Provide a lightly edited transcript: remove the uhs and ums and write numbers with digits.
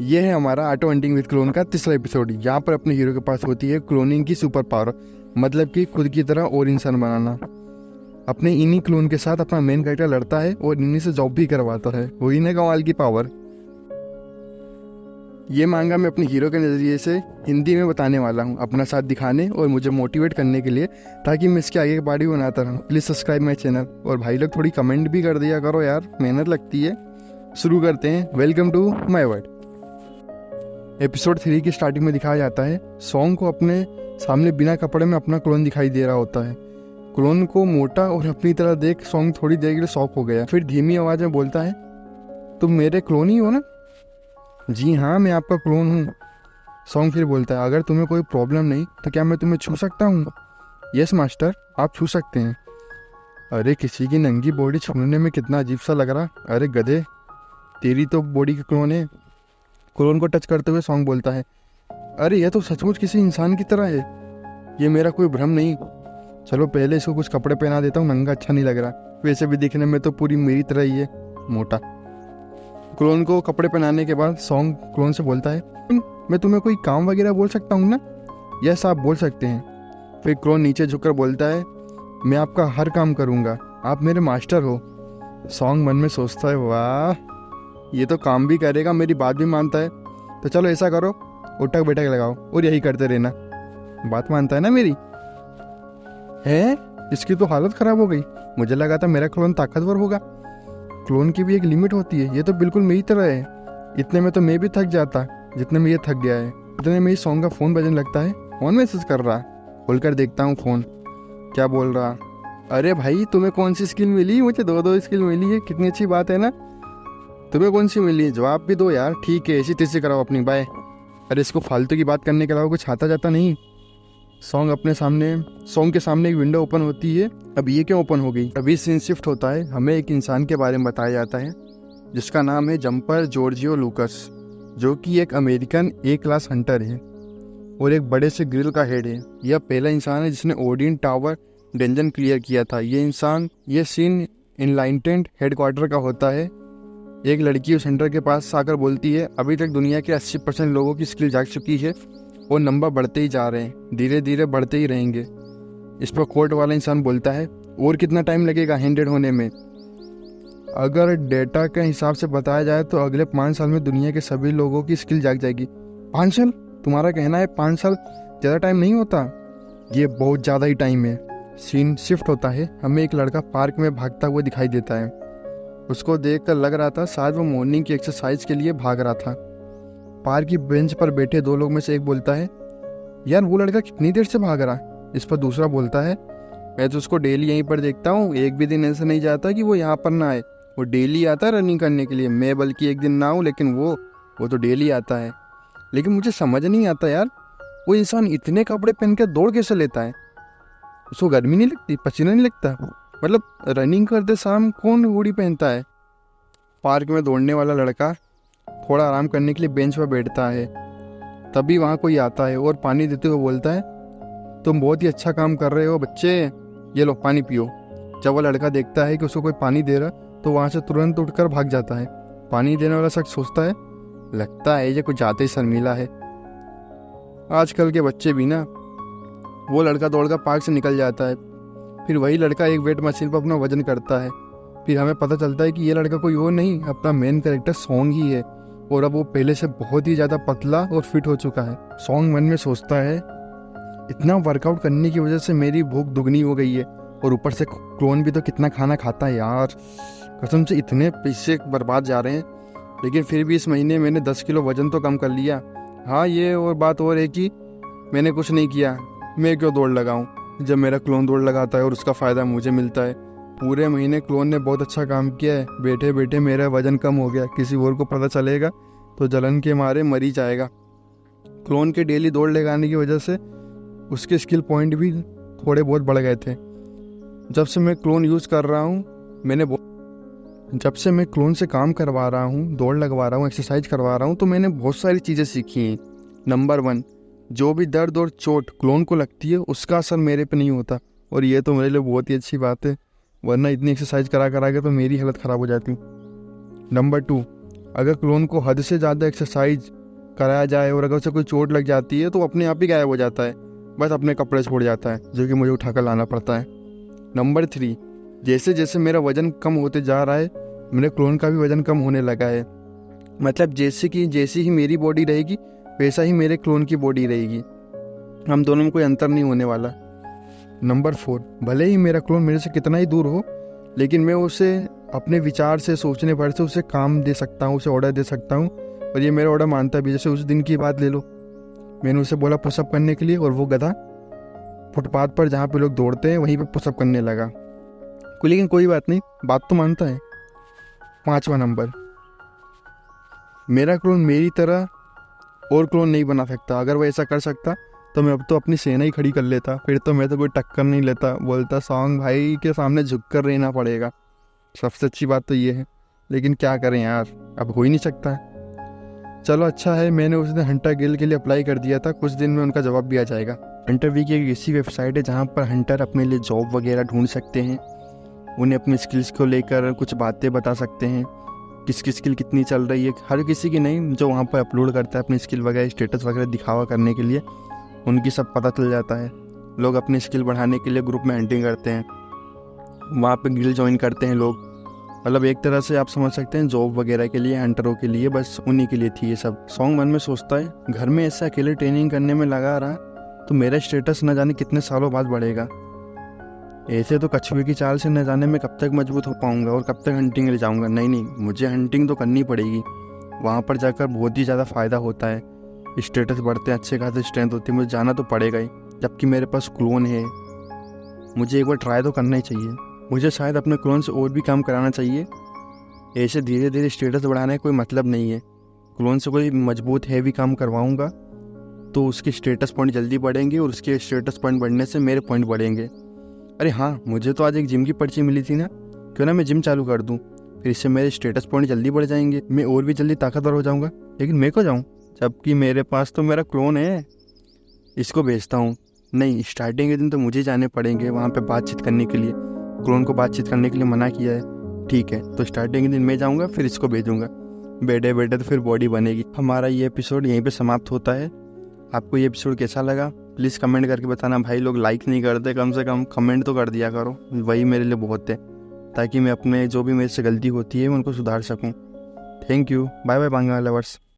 ये है हमारा ऑटो हंटिंग विद क्लोन का तीसरा एपिसोड। यहाँ पर अपने हीरो के पास होती है क्लोनिंग की सुपर पावर, मतलब कि खुद की तरह और इंसान बनाना। अपने इन्हीं क्लोन के साथ अपना मेन कैरेक्टर लड़ता है और इन्हीं से जॉब भी करवाता है। वही ना कमाल की पावर। ये मांगा मैं अपने हीरो के नज़रिए से हिंदी में बताने वाला हूँ, अपना साथ दिखाने और मुझे मोटिवेट करने के लिए, ताकि मैं इसके आगे की पार्ट भी बनाता रहूँ। प्लीज़ सब्सक्राइब माई चैनल और भाई लोग थोड़ी कमेंट भी कर दिया करो यार, मेहनत लगती है। शुरू करते हैं। Welcome to my world. Episode 3 की स्टार्टिंग में दिखाया जाता है सॉन्ग को अपने सामने बिना कपड़े में अपना क्लोन दिखाई दे रहा होता है। क्लोन को मोटा और अपनी तरह देख सॉन्ग थोड़ी देर के लिए शॉक हो गया। फिर धीमी आवाज़ में बोलता है, तुम मेरे क्लोन ही हो ना? जी हाँ, मैं आपका क्लोन हूँ। सॉन्ग फिर बोलता है, अगर तुम्हें कोई प्रॉब्लम नहीं तो क्या मैं तुम्हें छू सकता हूँ? यस मास्टर, आप छू सकते हैं। अरे किसी की नंगी बॉडी छूने में कितना अजीब सा लग रहा। अरे गधे, तेरी तो बॉडी का क्लोन है। क्लोन को टच करते हुए सॉन्ग बोलता है, अरे यह तो सचमुच किसी इंसान की तरह है, ये मेरा कोई भ्रम नहीं। चलो पहले इसको कुछ कपड़े पहना देता हूँ, नंगा अच्छा नहीं लग रहा। वैसे भी दिखने में तो पूरी मेरी तरह ही है, मोटा। क्लोन को कपड़े पहनाने के बाद सॉन्ग क्लोन से बोलता है, मैं तुम्हें कोई काम वगैरह बोल सकता हूँ ना? यस, आप बोल सकते हैं। फिर क्लोन नीचे झुककर बोलता है, मैं आपका हर काम करूँगा, आप मेरे मास्टर हो। सॉन्ग मन में सोचता है, वाह ये तो काम भी करेगा, मेरी बात भी मानता है। तो चलो ऐसा करो, उठक बैठक लगाओ और यही करते रहना। बात मानता है ना मेरी? है, इसकी तो हालत खराब हो गई। मुझे लगा था मेरा क्लोन ताकतवर होगा। क्लोन की भी एक लिमिट होती है, ये तो बिल्कुल मेरी तरह है। इतने में तो मैं भी थक जाता जितने में ये थक गया है। इतने में इस सॉन्ग का फ़ोन बजने लगता है। कौन मैसेज कर रहा? खोलकर देखता हूँ फ़ोन। क्या बोल रहा? अरे भाई, तुम्हें कौन सी स्किल मिली? मुझे दो स्किल मिली है, कितनी अच्छी बात है ना। तुम्हें कौन सी मिली? जवाब भी दो यार। ठीक है, ऐसी तेजी कराओ अपनी, बाय। अरे इसको फालतू की बात करने के अलावा कुछ आता जाता नहीं। सॉन्ग के सामने एक विंडो ओपन होती है। अब ये क्यों ओपन हो गई? अभी सीन शिफ्ट होता है। हमें एक इंसान के बारे में बताया जाता है जिसका नाम है जंपर जॉर्जियो लूकस, जो कि एक अमेरिकन ए क्लास हंटर है और एक बड़े से ग्रिल का हेड है। यह पहला इंसान है जिसने ओडिन टावर डंजन क्लियर किया था। ये सीन इनलाइटेंड हेडक्वार्टर का होता है। एक लड़की उस सेंटर के पास आकर बोलती है, अभी तक दुनिया के 80% लोगों की स्किल जाग चुकी है और नंबर बढ़ते ही जा रहे हैं, धीरे धीरे बढ़ते ही रहेंगे। इस पर कोर्ट वाला इंसान बोलता है, और कितना टाइम लगेगा 100 होने में? अगर डेटा के हिसाब से बताया जाए तो अगले 5 साल में दुनिया के सभी लोगों की स्किल जाग जाएगी। 5 साल? तुम्हारा कहना है 5 साल ज़्यादा टाइम नहीं होता? ये बहुत ज़्यादा ही टाइम है। सीन शिफ्ट होता है। हमें एक लड़का पार्क में भागता हुआ दिखाई देता है। उसको देखकर लग रहा था शायद वो मॉर्निंग की एक्सरसाइज के लिए भाग रहा था। पार्क की बेंच पर बैठे 2 लोग में से एक बोलता है, यार वो लड़का कितनी देर से भाग रहा? इस पर दूसरा बोलता है, मैं तो उसको डेली यहीं पर देखता हूँ, एक भी दिन ऐसा नहीं जाता कि वो यहाँ पर ना आए। वो डेली आता है रनिंग करने के लिए। मैं बल्कि एक दिन ना हूँ, लेकिन वो तो डेली आता है। लेकिन मुझे समझ नहीं आता यार, वो इंसान इतने कपड़े पहन के दौड़ कैसे लेता है? उसको गर्मी नहीं लगती? पसीना नहीं लगता? मतलब रनिंग करते शाम कौन हुडी पहनता है? पार्क में दौड़ने वाला लड़का थोड़ा आराम करने के लिए बेंच पर बैठता है। तभी वहाँ कोई आता है और पानी देते हुए बोलता है, तुम बहुत ही अच्छा काम कर रहे हो बच्चे, ये लो पानी पियो। जब वो लड़का देखता है कि उसको कोई पानी दे रहा तो वहाँ से तुरंत उठकर भाग जाता है। पानी देने वाला शख्स सोचता है, लगता है ये कुछ ज़्यादा ही शर्मीला है। आजकल के बच्चे भी ना। वो लड़का दौड़कर पार्क से निकल जाता है। फिर वही लड़का एक वेट मशीन पर अपना वजन करता है। फिर हमें पता चलता है कि ये लड़का कोई और नहीं, अपना मेन कैरेक्टर सॉन्ग ही है। और अब वो पहले से बहुत ही ज़्यादा पतला और फिट हो चुका है। सॉन्ग मन में सोचता है, इतना वर्कआउट करने की वजह से मेरी भूख दुगनी हो गई है, और ऊपर से क्लोन भी तो कितना खाना खाता है यार। कसम से इतने पैसे बर्बाद जा रहे हैं। लेकिन फिर भी इस महीने मैंने 10 किलो वजन तो कम कर लिया। हाँ, ये और बात और है कि मैंने कुछ नहीं किया। मैं क्यों दौड़ लगाऊं जब मेरा क्लोन दौड़ लगाता है और उसका फ़ायदा मुझे मिलता है। पूरे महीने क्लोन ने बहुत अच्छा काम किया है। बैठे बैठे मेरा वजन कम हो गया। किसी और को पता चलेगा तो जलन के मारे मर ही जाएगा। क्लोन के डेली दौड़ लगाने की वजह से उसके स्किल पॉइंट भी थोड़े बहुत बढ़ गए थे। जब से मैं क्लोन यूज़ कर रहा हूँ, जब से मैं क्लोन से काम करवा रहा हूँ, दौड़ लगवा रहा हूँ, एक्सरसाइज करवा रहा हूँ, तो मैंने बहुत सारी चीज़ें सीखी हैं। नंबर 1, जो भी दर्द और चोट क्लोन को लगती है उसका असर मेरे पे नहीं होता। और ये तो मेरे लिए बहुत ही अच्छी बात है, वरना इतनी एक्सरसाइज करा करा के तो मेरी हालत ख़राब हो जाती। नंबर 2, अगर क्लोन को हद से ज़्यादा एक्सरसाइज कराया जाए और अगर उसे कोई चोट लग जाती है तो अपने आप ही गायब हो जाता है, बस अपने कपड़े छोड़ जाता है, जो कि मुझे उठाकर लाना पड़ता है। नंबर 3, जैसे जैसे मेरा वज़न कम होते जा रहा है मेरे क्लोन का भी वज़न कम होने लगा है। मतलब जैसी ही मेरी बॉडी रहेगी वैसा ही मेरे क्लोन की बॉडी रहेगी, हम दोनों में कोई अंतर नहीं होने वाला। नंबर 4, भले ही मेरा क्लोन मेरे से कितना ही दूर हो, लेकिन मैं उसे अपने विचार से, सोचने भर से उसे काम दे सकता हूँ, उसे ऑर्डर दे सकता हूँ और ये मेरा ऑर्डर मानता भी। जैसे उस दिन की बात ले लो, मैंने उसे बोला पुशअप करने के लिए और वो गधा फुटपाथ पर जहाँ पे लोग दौड़ते हैं वहीं पे पुशअप करने लगा। लेकिन कोई बात नहीं, बात तो मानता है। 5वां नंबर, मेरा क्लोन मेरी तरह और क्लोन नहीं बना सकता। अगर वो ऐसा कर सकता तो मैं अब तो अपनी सेना ही खड़ी कर लेता, फिर तो मैं तो कोई टक्कर नहीं लेता, बोलता सॉन्ग भाई के सामने झुक कर रहना पड़ेगा। सबसे अच्छी बात तो ये है, लेकिन क्या करें यार, अब हो ही नहीं सकता है। चलो अच्छा है, मैंने उस दिन हंटर गिल्ड के लिए अप्लाई कर दिया था, कुछ दिन में उनका जवाब भी आ जाएगा। इंटरव्यू की एक ऐसी वेबसाइट है जहाँ पर हंटर अपने लिए जॉब वगैरह ढूंढ सकते हैं, उन्हें अपनी स्किल्स को लेकर कुछ बातें बता सकते हैं, किसकी स्किल कितनी चल रही है। हर किसी की नहीं, जो वहाँ पर अपलोड करता है अपनी स्किल वगैरह, स्टेटस वगैरह दिखावा करने के लिए, उनकी सब पता चल जाता है। लोग अपनी स्किल बढ़ाने के लिए ग्रुप में हंटिंग करते हैं, वहाँ पे गिल्ड ज्वाइन करते हैं लोग। मतलब एक तरह से आप समझ सकते हैं जॉब वगैरह के लिए, हंटरों के लिए, बस उन्हीं के लिए थी ये सब। सॉन्ग मन में सोचता है घर में ऐसा अकेले ट्रेनिंग करने में लगा रहा तो मेरा स्टेटस न जाने कितने सालों बाद बढ़ेगा। ऐसे तो कछुए की चाल से न जाने मैं कब तक मजबूत हो पाऊंगा और कब तक हंटिंग ले जाऊंगा। नहीं, मुझे हंटिंग तो करनी पड़ेगी, वहाँ पर जाकर बहुत ही ज़्यादा फ़ायदा होता है, स्टेटस बढ़ते हैं, अच्छे खासे स्ट्रेंथ होती है, मुझे जाना तो पड़ेगा ही। जबकि मेरे पास क्लोन है, मुझे एक बार ट्राई तो करना ही चाहिए। मुझे शायद अपने क्लोन से और भी काम कराना चाहिए। ऐसे धीरे धीरे स्टेटस बढ़ाने का कोई मतलब नहीं है। क्लोन से कोई मजबूत हैवी काम करवाऊंगा तो उसके स्टेटस पॉइंट जल्दी बढ़ेंगे और उसके स्टेटस पॉइंट बढ़ने से मेरे पॉइंट बढ़ेंगे। अरे हाँ, मुझे तो आज एक जिम की पर्ची मिली थी ना, क्यों ना मैं जिम चालू कर दूँ, फिर इससे मेरे स्टेटस पॉइंट जल्दी बढ़ जाएंगे, मैं और भी जल्दी ताकतवर हो जाऊँगा। लेकिन मैं को जाऊँ, जबकि मेरे पास तो मेरा क्लोन है, इसको भेजता हूँ। नहीं, स्टार्टिंग के दिन तो मुझे जाने पड़ेंगे वहाँ पे बातचीत करने के लिए। क्लोन को बातचीत करने के लिए मना किया है, ठीक है, तो स्टार्टिंग के दिन मैं जाऊँगा, फिर इसको भेजूँगा। बैठे बैठे तो फिर बॉडी बनेगी। हमारा ये एपिसोड यहीं पे समाप्त होता है। आपको ये एपिसोड कैसा लगा प्लीज़ कमेंट करके बताना। भाई लोग लाइक नहीं करते, कम से कम कमेंट तो कर दिया करो, वही मेरे लिए बहुत है, ताकि मैं अपने जो भी मेरे से गलती होती है मैं उनको सुधार सकूँ। Thank you, bye bye Bangla lovers.